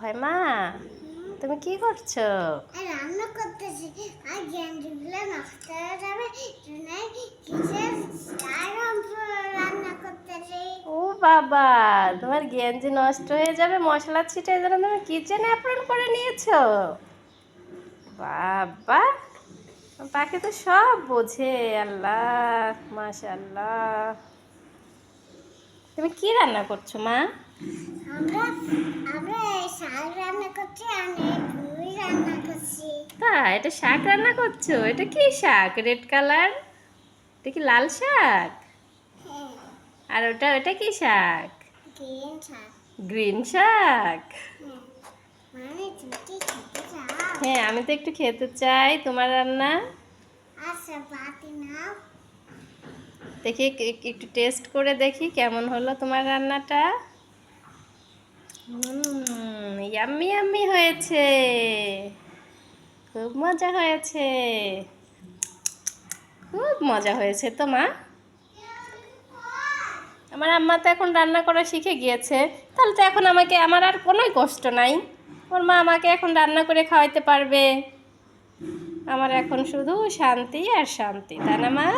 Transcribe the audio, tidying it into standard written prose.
ভাই মা, তুমি কি করছো? রান্না করতেছি। আর গেন্ডিগুলো নষ্ট হয়ে যাবে, কিচেন রান্না করতেছি। ও বাবা, তোমার গেঞ্জি নষ্ট হয়ে যাবে, মশলা ছিটে যেন তুমি কিচেন অ্যাপ্রন করে নিয়েছো। বাবা, পাখি তো সব বোঝে। আল্লাহ, মাশাআল্লাহ। তুমি কি রান্না করছো মা? আমরা আমরা শাক রান্না করছি আর পুরি রান্না করছি। তা এটা শাক রান্না করছো? এটা কি শাক রেড কালার? এটা কি লাল শাক? হ্যাঁ, আর ওটা কি শাক? গ্রিন শাক। গ্রিন শাক। হ্যাঁ, মানে তুমি কি খেতে চাও? হ্যাঁ, আমি তো একটু খেতে চাই তোমার রান্না। আচ্ছা, বাটি নাও। দেখি একটু টেস্ট করে দেখি কেমন হলো তোমার রান্নাটা। ইয়াম্মি ইয়াম্মি হয়েছে, খুব মজা হয়েছে, খুব মজা হয়েছে তো মা। আমার আম্মা তো এখন রান্না করা শিখে গিয়েছে, তাহলে তো এখন আমার আর কোনোই কষ্ট নাই। ওর মা আমাকে এখন রান্না করে খাওয়াইতে পারবে। আমার এখন শুধু শান্তি আর শান্তি, তাই না মা?